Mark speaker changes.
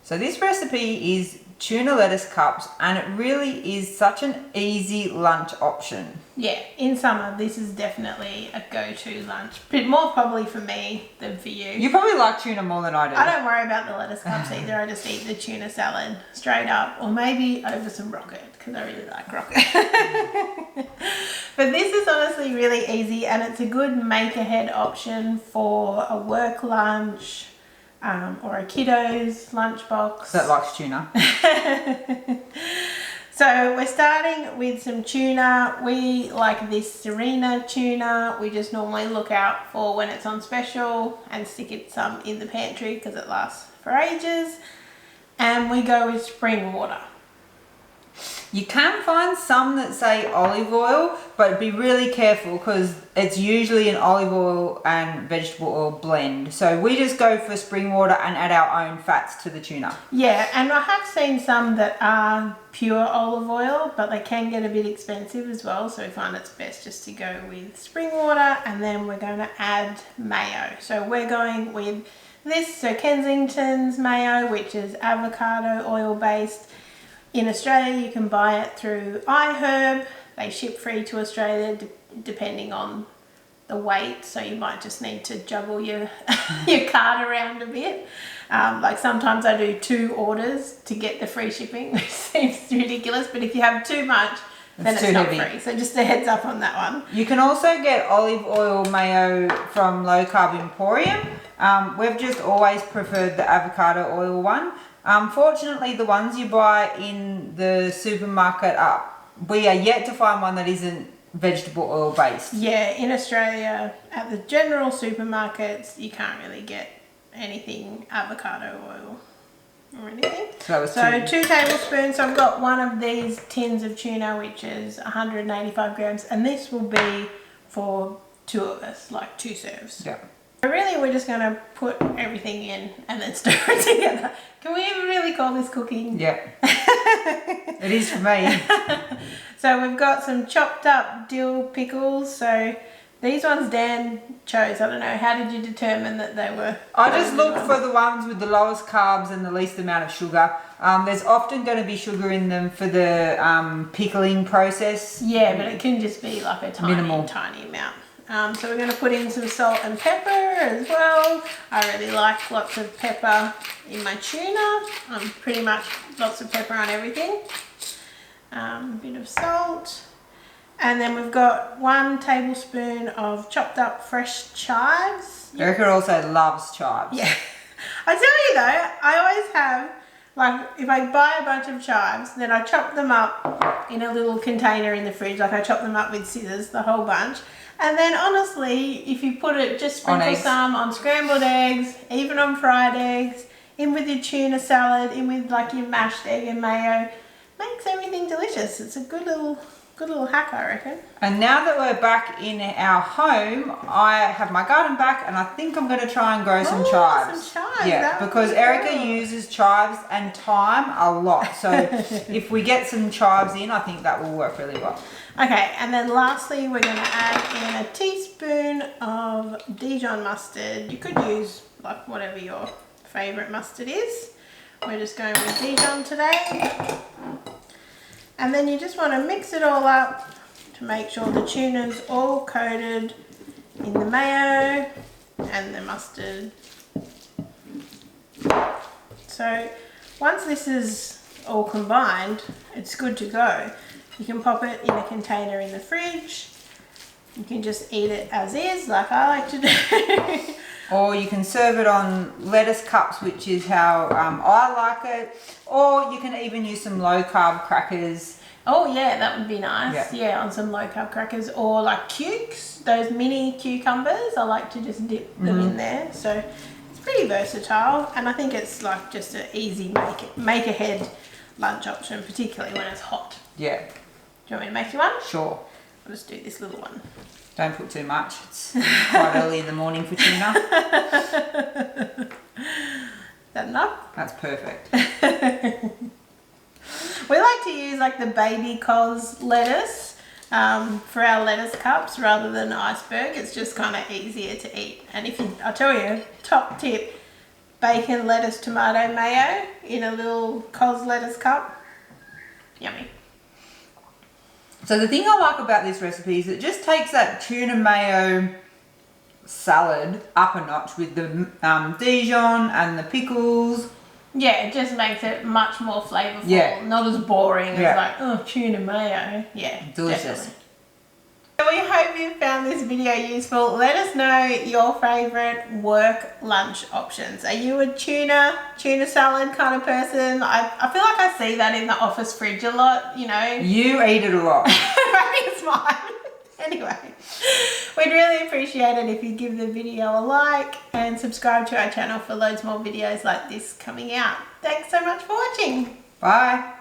Speaker 1: So this recipe is tuna lettuce cups, and it really is such an easy lunch option.
Speaker 2: Yeah, in summer this is definitely a go-to lunch, but more probably for me than for you.
Speaker 1: You probably like tuna more than I do.
Speaker 2: I don't worry about the lettuce cups either. I just eat the tuna salad straight up, or maybe over some rocket because I really like rocket. But this is honestly really easy, and it's a good make-ahead option for a work lunch or a kiddo's lunchbox
Speaker 1: that likes tuna.
Speaker 2: So we're starting with some tuna. We like this Serena tuna. We just normally look out for when it's on special and stick it some in the pantry because it lasts for ages. And we go with spring water.
Speaker 1: You can find some that say olive oil, but be really careful because it's usually an olive oil and vegetable oil blend. So we just go for spring water and add our own fats to the tuna.
Speaker 2: Yeah, and I have seen some that are pure olive oil, but they can get a bit expensive as well. So we find it's best just to go with spring water, and then we're going to add mayo. So we're going with this, so Kensington's mayo, which is avocado oil based. In Australia, you can buy it through iHerb. They ship free to Australia depending on the weight, so you might just need to juggle your cart around a bit. Like sometimes I do 2 orders to get the free shipping, which seems ridiculous, but if you have too much, then it's not free. So just a heads up on that one.
Speaker 1: You can also get olive oil mayo from Low Carb Emporium. We've just always preferred the avocado oil one. Fortunately, the ones you buy in the supermarket we are yet to find one that isn't vegetable oil based.
Speaker 2: Yeah, in Australia, at the general supermarkets, you can't really get anything avocado oil or anything. So 2 tablespoons. So I've got one of these tins of tuna, which is 185 grams, and this will be for 2 of us, like 2 serves.
Speaker 1: Yeah.
Speaker 2: So really, we're just going to put everything in and then stir it together. Can we even really call this cooking?
Speaker 1: Yeah. It is for me.
Speaker 2: So we've got some chopped up dill pickles. So these ones Dan chose. I don't know. How did you determine that they were?
Speaker 1: I just look for the ones with the lowest carbs and the least amount of sugar. There's often going to be sugar in them for the pickling process.
Speaker 2: Yeah, but it can just be like a tiny amount. So we're going to put in some salt and pepper as well. I really like lots of pepper in my tuna. Pretty much lots of pepper on everything. A bit of salt. And then we've got 1 tablespoon of chopped up fresh chives.
Speaker 1: Erika also loves chives.
Speaker 2: Yeah. I tell you though, I always have, like, if I buy a bunch of chives, then I chop them up in a little container in the fridge. Like I chop them up with scissors, the whole bunch. And then honestly, if you put it, just sprinkle some on scrambled eggs, even on fried eggs, in with your tuna salad, in with like your mashed egg and mayo, makes everything delicious. It's a good little hack, I reckon.
Speaker 1: And now that we're back in our home, I have my garden back, and I think I'm going to try and grow some chives.
Speaker 2: Some chives.
Speaker 1: Yeah, because Erika uses chives and thyme a lot. So if we get some chives in, I think that will work really well.
Speaker 2: Okay, and then lastly, we're going to add in a teaspoon of Dijon mustard. You could use like whatever your favourite mustard is. We're just going with Dijon today. And then you just want to mix it all up to make sure the tuna's all coated in the mayo and the mustard. So once this is all combined, it's good to go. You can pop it in a container in the fridge. You can just eat it as is, like I like to do.
Speaker 1: Or you can serve it on lettuce cups, which is how I like it. Or you can even use some low carb crackers.
Speaker 2: Oh yeah, that would be nice. Yeah, on some low carb crackers, or like cukes, those mini cucumbers. I like to just dip them in there. So it's pretty versatile, and I think it's like just an easy make ahead lunch option, particularly when it's hot.
Speaker 1: Yeah.
Speaker 2: Do you want me to make you one?
Speaker 1: Sure.
Speaker 2: I'll just do this little one.
Speaker 1: Don't put too much. It's quite early in the morning for tuna.
Speaker 2: Is that enough?
Speaker 1: That's perfect.
Speaker 2: We like to use like the baby cos lettuce for our lettuce cups rather than iceberg. It's just kind of easier to eat. And I'll tell you, top tip, bacon, lettuce, tomato, mayo in a little Cos lettuce cup. Yummy.
Speaker 1: So the thing I like about this recipe is it just takes that tuna mayo salad up a notch with the Dijon and the pickles.
Speaker 2: Yeah, it just makes it much more flavourful.
Speaker 1: Yeah.
Speaker 2: Not as boring as
Speaker 1: Yeah.
Speaker 2: like, oh, tuna mayo. Yeah,
Speaker 1: Delicious.
Speaker 2: definitely. So we hope you found this video useful. Let us know your favourite work lunch options. Are you a tuna salad kind of person? I feel like I see that in the office fridge a lot, you know.
Speaker 1: You eat it a lot.
Speaker 2: Maybe it's mine. Anyway, we'd really appreciate it if you give the video a like and subscribe to our channel for loads more videos like this coming out. Thanks so much for watching.
Speaker 1: Bye.